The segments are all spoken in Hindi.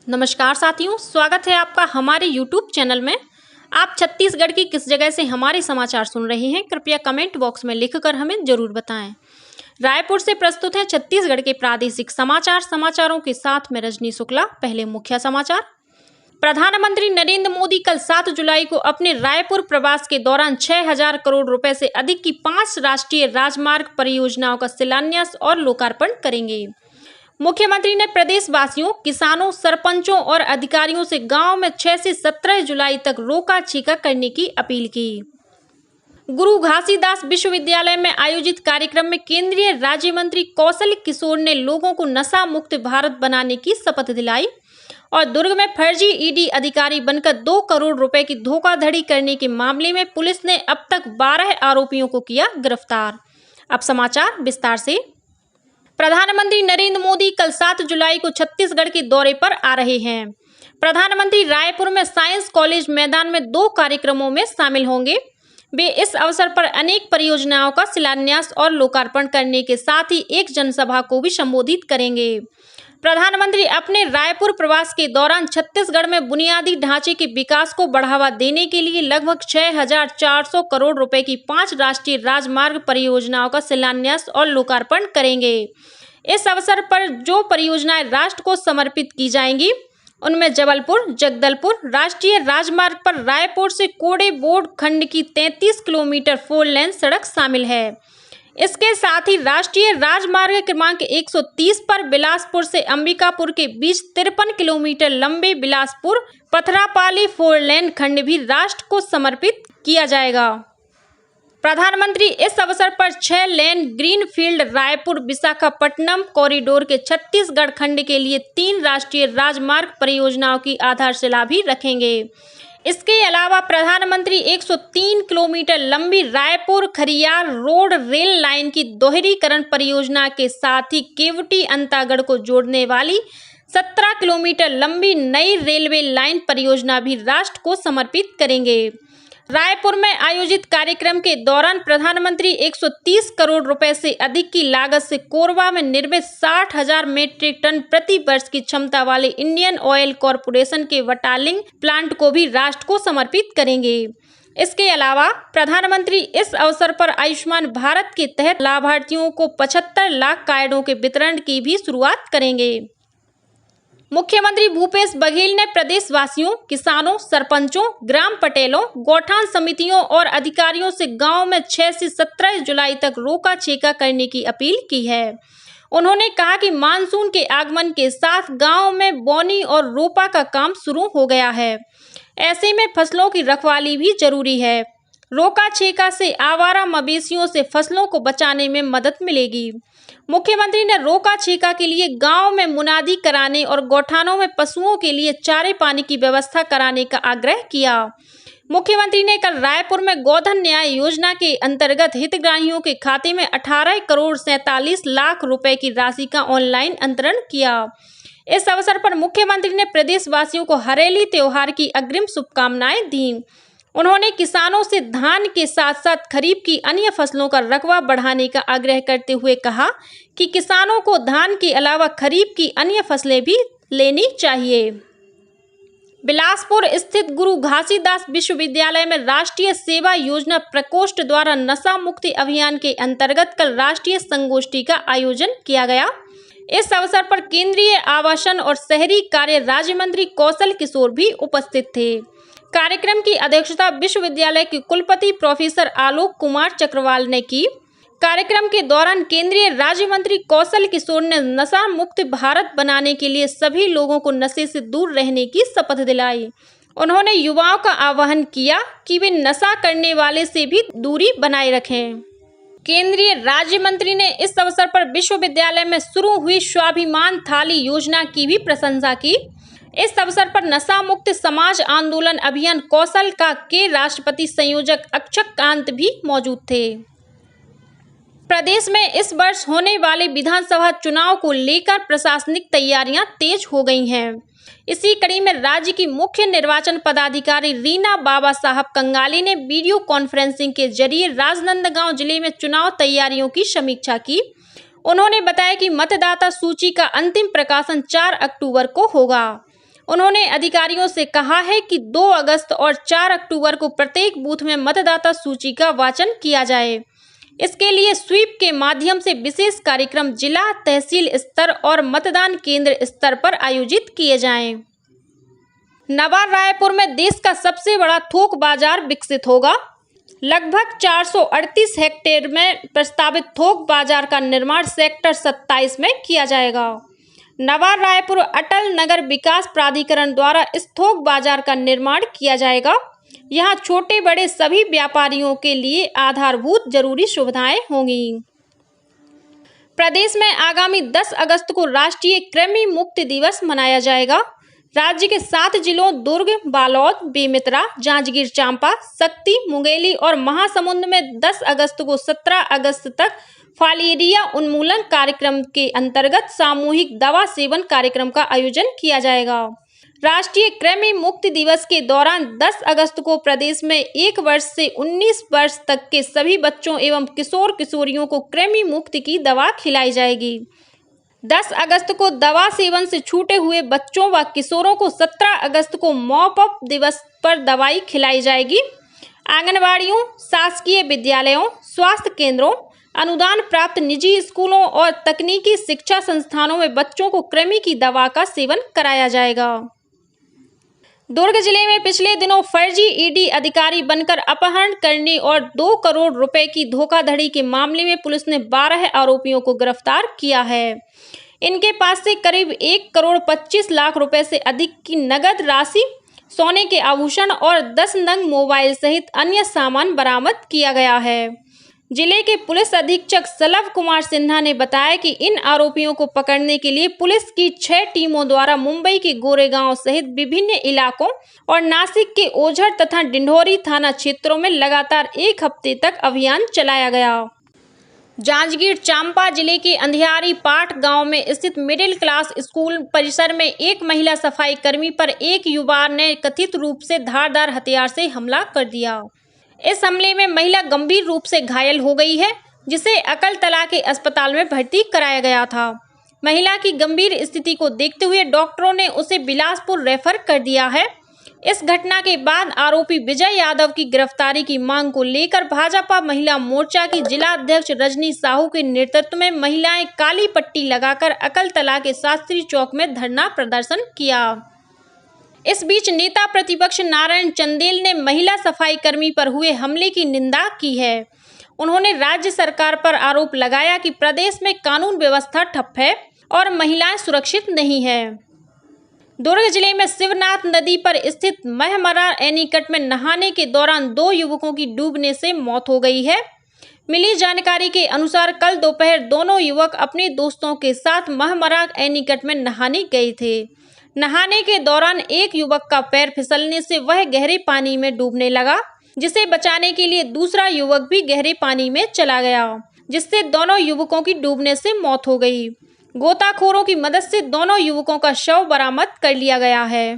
नमस्कार साथियों, स्वागत है आपका हमारे YouTube चैनल में। आप छत्तीसगढ़ की किस जगह से हमारे समाचार सुन रहे हैं, कृपया कमेंट बॉक्स में लिखकर हमें जरूर बताएं। रायपुर से प्रस्तुत है छत्तीसगढ़ के प्रादेशिक समाचार। समाचारों के साथ में रजनी शुक्ला। पहले मुख्य समाचार। प्रधानमंत्री नरेंद्र मोदी कल 7 जुलाई को अपने रायपुर प्रवास के दौरान 6,000 करोड़ रुपए से अधिक की 5 राष्ट्रीय राजमार्ग परियोजनाओं का शिलान्यास और लोकार्पण करेंगे। मुख्यमंत्री ने प्रदेशवासियों, किसानों, सरपंचों और अधिकारियों से गांव में 6 से 17 जुलाई तक रोका छीका करने की अपील की। गुरु घासीदास विश्वविद्यालय में आयोजित कार्यक्रम में केंद्रीय राज्य मंत्री कौशल किशोर ने लोगों को नशा मुक्त भारत बनाने की शपथ दिलाई। और दुर्ग में फर्जी ईडी अधिकारी बनकर 2 करोड़ रुपए की धोखाधड़ी करने के मामले में पुलिस ने अब तक 12 आरोपियों को किया गिरफ्तार। अब समाचार विस्तार से। प्रधानमंत्री नरेंद्र मोदी कल 7 जुलाई को छत्तीसगढ़ के दौरे पर आ रहे हैं। प्रधानमंत्री रायपुर में साइंस कॉलेज मैदान में 2 कार्यक्रमों में शामिल होंगे। वे इस अवसर पर अनेक परियोजनाओं का शिलान्यास और लोकार्पण करने के साथ ही एक जनसभा को भी संबोधित करेंगे। प्रधानमंत्री अपने रायपुर प्रवास के दौरान छत्तीसगढ़ में बुनियादी ढांचे के विकास को बढ़ावा देने के लिए लगभग 6,400 करोड़ रुपए की 5 राष्ट्रीय राजमार्ग परियोजनाओं का शिलान्यास और लोकार्पण करेंगे। इस अवसर पर जो परियोजनाएं राष्ट्र को समर्पित की जाएंगी, उनमें जबलपुर जगदलपुर राष्ट्रीय राजमार्ग पर रायपुर से कोड़ेबोड़ खंड की 33 किलोमीटर 4 लेन सड़क शामिल है। इसके साथ ही राष्ट्रीय राजमार्ग क्रमांक 130 पर बिलासपुर से अंबिकापुर के बीच 53 किलोमीटर लंबे बिलासपुर पथरापाली 4 लेन खंड भी राष्ट्र को समर्पित किया जाएगा। प्रधानमंत्री इस अवसर पर 6 lane greenfield Raipur Visakhapatnam corridor के छत्तीसगढ़ खंड के लिए 3 राष्ट्रीय राजमार्ग परियोजनाओं की आधारशिला भी रखेंगे। इसके अलावा प्रधानमंत्री 103 किलोमीटर लंबी Raipur Khariar road rail line की दोहरीकरण परियोजना के साथ ही केवटी अंतागढ़ को जोड़ने वाली 17 किलोमीटर लंबी नई रेलवे लाइन परियोजना भी राष्ट्र को समर्पित करेंगे। रायपुर में आयोजित कार्यक्रम के दौरान प्रधानमंत्री 130 करोड़ रुपए से अधिक की लागत से कोरबा में निर्मित 60,000 मीट्रिक टन प्रति वर्ष की क्षमता वाले इंडियन ऑयल कॉरपोरेशन के वटालिंग प्लांट को भी राष्ट्र को समर्पित करेंगे। इसके अलावा प्रधानमंत्री इस अवसर पर आयुष्मान भारत के तहत लाभार्थियों को 75 लाख कार्डों के वितरण की भी शुरुआत करेंगे। मुख्यमंत्री भूपेश बघेल ने प्रदेशवासियों, किसानों, सरपंचों, ग्राम पटेलों, गौठान समितियों और अधिकारियों से गांव में 6 से 17 जुलाई तक रोका छेका करने की अपील की है। उन्होंने कहा कि मानसून के आगमन के साथ गांव में बोनी और रोपा का काम शुरू हो गया है। ऐसे में फसलों की रखवाली भी जरूरी है। रोका छेका से आवारा मवेशियों से फसलों को बचाने में मदद मिलेगी। मुख्यमंत्री ने रोका छेका के लिए गांव में मुनादी कराने और गौठानों में पशुओं के लिए चारे पानी की व्यवस्था कराने का आग्रह किया। मुख्यमंत्री ने कल रायपुर में गोधन न्याय योजना के अंतर्गत हितग्राहियों के खाते में 18 करोड़ 47 लाख रुपए की राशि का ऑनलाइन अंतरण किया। इस अवसर पर मुख्यमंत्री ने प्रदेशवासियों को हरेली त्योहार की अग्रिम शुभकामनाएं दी। उन्होंने किसानों से धान के साथ साथ खरीफ की अन्य फसलों का रकबा बढ़ाने का आग्रह करते हुए कहा कि किसानों को धान के अलावा खरीफ की अन्य फसलें भी लेनी चाहिए। बिलासपुर स्थित गुरु घासीदास विश्वविद्यालय में राष्ट्रीय सेवा योजना प्रकोष्ठ द्वारा नशा मुक्ति अभियान के अंतर्गत कल राष्ट्रीय संगोष्ठी का आयोजन किया गया। इस अवसर पर केंद्रीय आवासन और शहरी कार्य राज्य मंत्री कौशल किशोर भी उपस्थित थे। कार्यक्रम की अध्यक्षता विश्वविद्यालय के कुलपति प्रोफेसर आलोक कुमार चक्रवाल ने की। कार्यक्रम के दौरान केंद्रीय राज्य मंत्री कौशल किशोर ने नशा मुक्त भारत बनाने के लिए सभी लोगों को नशे से दूर रहने की शपथ दिलाई। उन्होंने युवाओं का आह्वान किया कि वे नशा करने वाले से भी दूरी बनाए रखें। केंद्रीय राज्य मंत्री ने इस अवसर पर विश्वविद्यालय में शुरू हुई स्वाभिमान थाली योजना की भी प्रशंसा की। इस अवसर पर नशा मुक्त समाज आंदोलन अभियान कौशल का के राष्ट्रपति संयोजक अक्षत कांत भी मौजूद थे। प्रदेश में इस वर्ष होने वाले विधानसभा चुनाव को लेकर प्रशासनिक तैयारियां तेज हो गई हैं। इसी कड़ी में राज्य की मुख्य निर्वाचन पदाधिकारी रीना बाबा साहब कंगाली ने वीडियो कॉन्फ्रेंसिंग के जरिए राजनांदगांव जिले में चुनाव तैयारियों की समीक्षा की। उन्होंने बताया कि मतदाता सूची का अंतिम प्रकाशन 4 अक्टूबर को होगा। उन्होंने अधिकारियों से कहा है कि 2 अगस्त और 4 अक्टूबर को प्रत्येक बूथ में मतदाता सूची का वाचन किया जाए। इसके लिए स्वीप के माध्यम से विशेष कार्यक्रम जिला, तहसील स्तर और मतदान केंद्र स्तर पर आयोजित किए जाएं। नवा रायपुर में देश का सबसे बड़ा थोक बाजार विकसित होगा। लगभग 438 हेक्टेयर में प्रस्तावित थोक बाजार का निर्माण सेक्टर 27 में किया जाएगा। नवा रायपुर अटल नगर विकास प्राधिकरण द्वारा इस थोक बाजार का निर्माण किया जाएगा। यहाँ छोटे बड़े सभी व्यापारियों के लिए आधारभूत जरूरी सुविधाएं होंगी। प्रदेश में आगामी 10 अगस्त को राष्ट्रीय कृमि मुक्ति दिवस मनाया जाएगा। राज्य के 7 जिलों दुर्ग, बालोद, बेमेतरा, जांजगीर चांपा, शक्ति, मुंगेली और महासमुंद में 10 अगस्त को 17 अगस्त तक फाइलेरिया उन्मूलन कार्यक्रम के अंतर्गत सामूहिक दवा सेवन कार्यक्रम का आयोजन किया जाएगा। राष्ट्रीय कृमि मुक्ति दिवस के दौरान 10 अगस्त को प्रदेश में 1 वर्ष से 19 वर्ष तक के सभी बच्चों एवं किशोर किशोरियों को कृमि मुक्ति की दवा खिलाई जाएगी। 10 अगस्त को दवा सेवन से छूटे हुए बच्चों व किशोरों को 17 अगस्त को मॉप अप दिवस पर दवाई खिलाई जाएगी। आंगनबाड़ियों, शासकीय विद्यालयों, स्वास्थ्य केंद्रों, अनुदान प्राप्त निजी स्कूलों और तकनीकी शिक्षा संस्थानों में बच्चों को कृमि की दवा का सेवन कराया जाएगा। दुर्ग जिले में पिछले दिनों फर्जी ईडी अधिकारी बनकर अपहरण करने और 2 करोड़ रुपए की धोखाधड़ी के मामले में पुलिस ने 12 आरोपियों को गिरफ्तार किया है। इनके पास से करीब 1 करोड़ 25 लाख रुपए से अधिक की नगद राशि, सोने के आभूषण और 10 नग मोबाइल सहित अन्य सामान बरामद किया गया है। जिले के पुलिस अधीक्षक सलभ कुमार सिन्हा ने बताया कि इन आरोपियों को पकड़ने के लिए पुलिस की 6 टीमों द्वारा मुंबई के गोरेगांव सहित विभिन्न इलाकों और नासिक के ओझर तथा डिंडोरी थाना क्षेत्रों में लगातार 1 हफ्ते तक अभियान चलाया गया। जांजगीर चांपा जिले के अंधियारी पाट गांव में स्थित मिडिल क्लास स्कूल परिसर में एक महिला सफाई कर्मी पर एक युवा ने कथित रूप से धारदार हथियार से हमला कर दिया। इस हमले में महिला गंभीर रूप से घायल हो गई है, जिसे अकलतला के अस्पताल में भर्ती कराया गया था। महिला की गंभीर स्थिति को देखते हुए डॉक्टरों ने उसे बिलासपुर रेफर कर दिया है। इस घटना के बाद आरोपी विजय यादव की गिरफ्तारी की मांग को लेकर भाजपा महिला मोर्चा की जिला अध्यक्ष रजनी साहू के नेतृत्व में महिलाएं काली पट्टी लगाकर अकलतला के शास्त्री चौक में धरना प्रदर्शन किया। इस बीच नेता प्रतिपक्ष नारायण चंदेल ने महिला सफाई कर्मी पर हुए हमले की निंदा की है। उन्होंने राज्य सरकार पर आरोप लगाया कि प्रदेश में कानून व्यवस्था ठप है और महिलाएं सुरक्षित नहीं है। दुर्ग जिले में शिवनाथ नदी पर स्थित महमरा एनीकट में नहाने के दौरान 2 युवकों की डूबने से मौत हो गई है। मिली जानकारी के अनुसार कल दोपहर दोनों युवक अपने दोस्तों के साथ महमरा एनीकट में नहाने गए थे। नहाने के दौरान एक युवक का पैर फिसलने से वह गहरे पानी में डूबने लगा, जिसे बचाने के लिए दूसरा युवक भी गहरे पानी में चला गया, जिससे दोनों युवकों की डूबने से मौत हो गई। गोताखोरों की मदद से दोनों युवकों का शव बरामद कर लिया गया है।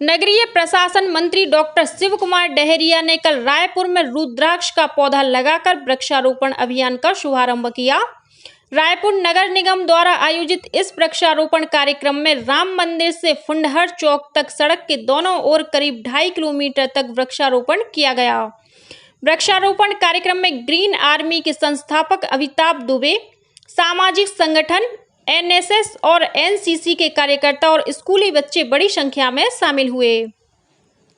नगरीय प्रशासन मंत्री डॉक्टर शिव कुमार डहरिया ने कल रायपुर में रुद्राक्ष का पौधा लगाकर वृक्षारोपण अभियान का शुभारंभ किया। रायपुर नगर निगम द्वारा आयोजित इस वृक्षारोपण कार्यक्रम में राम मंदिर से फुंडहर चौक तक सड़क के दोनों ओर करीब 2.5 किलोमीटर तक वृक्षारोपण किया गया। वृक्षारोपण कार्यक्रम में ग्रीन आर्मी के संस्थापक अमिताभ दुबे, सामाजिक संगठन एनएसएस और एनसीसी के कार्यकर्ता और स्कूली बच्चे बड़ी संख्या में शामिल हुए।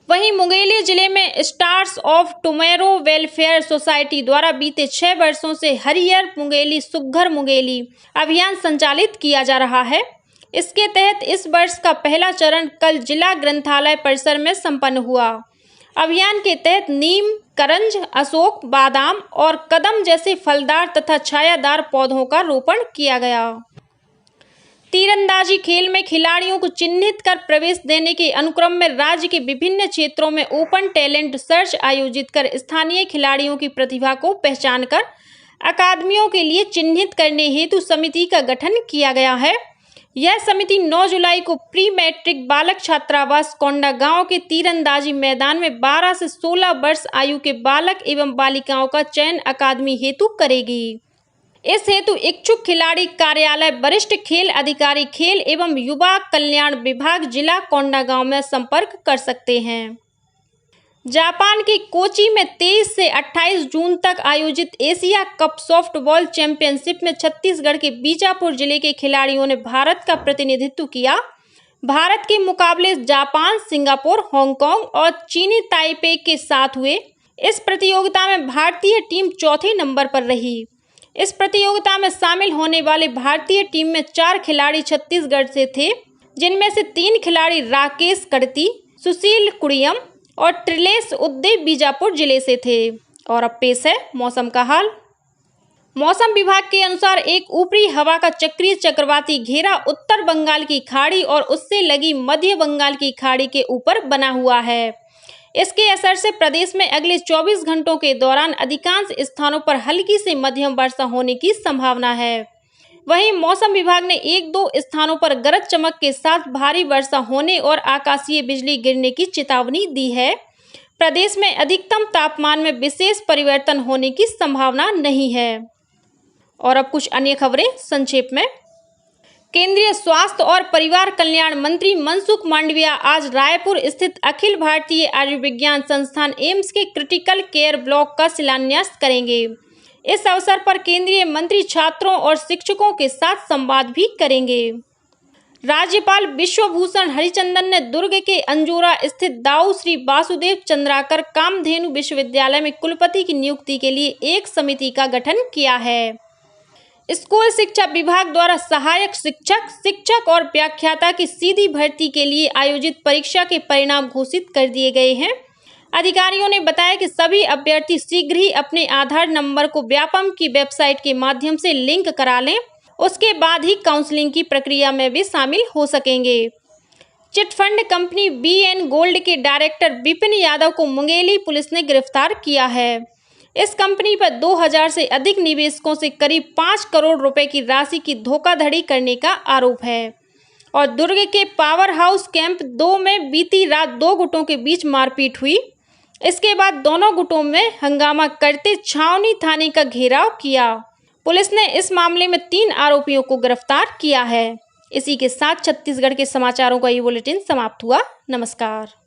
वहीं मुंगेली जिले में stars of tomorrow welfare society द्वारा बीते 6 वर्षों से हरियर मुंगेली सुघ्घर मुंगेली अभियान संचालित किया जा रहा है। इसके तहत इस वर्ष का पहला चरण कल जिला ग्रंथालय परिसर में संपन्न हुआ। अभियान के तहत नीम, करंज, अशोक, बादाम और कदम जैसे फलदार तथा छायादार पौधों का रोपण किया गया। तीरंदाजी खेल में खिलाड़ियों को चिन्हित कर प्रवेश देने के अनुक्रम में राज्य के विभिन्न क्षेत्रों में ओपन टैलेंट सर्च आयोजित कर स्थानीय खिलाड़ियों की प्रतिभा को पहचानकर अकादमियों के लिए चिन्हित करने हेतु समिति का गठन किया गया है। यह समिति 9 जुलाई को प्री मैट्रिक बालक छात्रावास कोंडागांव के तीरंदाजी मैदान में 12 से 16 वर्ष आयु के बालक एवं बालिकाओं का चयन अकादमी हेतु करेगी। इस हेतु इच्छुक खिलाड़ी कार्यालय वरिष्ठ खेल अधिकारी खेल एवं युवा कल्याण विभाग जिला कोंडागांव में संपर्क कर सकते हैं। जापान के कोची में 23 से 28 जून तक आयोजित एशिया कप सॉफ्टबॉल चैंपियनशिप में छत्तीसगढ़ के बीजापुर जिले के खिलाड़ियों ने भारत का प्रतिनिधित्व किया। भारत के मुकाबले जापान, सिंगापुर, हांगकांग और चीनी ताइपे के साथ हुए। इस प्रतियोगिता में भारतीय टीम चौथे नंबर पर रही। इस प्रतियोगिता में शामिल होने वाले भारतीय टीम में 4 खिलाड़ी छत्तीसगढ़ से थे, जिनमें से 3 खिलाड़ी राकेश कड़ती, सुशील कुड़ियम और त्रिलेश उदय बीजापुर जिले से थे। और अब पेश है मौसम का हाल। मौसम विभाग के अनुसार एक ऊपरी हवा का चक्रीय चक्रवाती घेरा उत्तर बंगाल की खाड़ी और उससे लगी मध्य बंगाल की खाड़ी के ऊपर बना हुआ है। इसके असर से प्रदेश में अगले 24 घंटों के दौरान अधिकांश स्थानों पर हल्की से मध्यम वर्षा होने की संभावना है। वहीं मौसम विभाग ने 1-2 स्थानों पर गरज चमक के साथ भारी वर्षा होने और आकाशीय बिजली गिरने की चेतावनी दी है। प्रदेश में अधिकतम तापमान में विशेष परिवर्तन होने की संभावना नहीं है। और अब कुछ अन्य खबरें संक्षेप में। केंद्रीय स्वास्थ्य और परिवार कल्याण मंत्री मनसुख मांडविया आज रायपुर स्थित अखिल भारतीय आयुर्विज्ञान संस्थान एम्स के क्रिटिकल केयर ब्लॉक का शिलान्यास करेंगे। इस अवसर पर केंद्रीय मंत्री छात्रों और शिक्षकों के साथ संवाद भी करेंगे। राज्यपाल विश्वभूषण हरिचंदन ने दुर्ग के अंजोरा स्थित दाऊ श्री वासुदेव चंद्राकर कामधेनु विश्वविद्यालय में कुलपति की नियुक्ति के लिए एक समिति का गठन किया है। स्कूल शिक्षा विभाग द्वारा सहायक शिक्षक, शिक्षक और व्याख्याता की सीधी भर्ती के लिए आयोजित परीक्षा के परिणाम घोषित कर दिए गए हैं। अधिकारियों ने बताया कि सभी अभ्यर्थी शीघ्र ही अपने आधार नंबर को व्यापम की वेबसाइट के माध्यम से लिंक करा लें। उसके बाद ही काउंसलिंग की प्रक्रिया में भी शामिल हो सकेंगे। चिटफंड कंपनी BN गोल्ड के डायरेक्टर विपिन यादव को मुंगेली पुलिस ने गिरफ्तार किया है। इस कंपनी पर 2000 से अधिक निवेशकों से करीब 5 करोड़ रुपए की राशि की धोखाधड़ी करने का आरोप है। और दुर्ग के पावर हाउस कैंप 2 में बीती रात 2 गुटों के बीच मारपीट हुई। इसके बाद दोनों गुटों में हंगामा करते छावनी थाने का घेराव किया। पुलिस ने इस मामले में 3 आरोपियों को गिरफ्तार किया है। इसी के साथ छत्तीसगढ़ के समाचारों का ये बुलेटिन समाप्त हुआ। नमस्कार।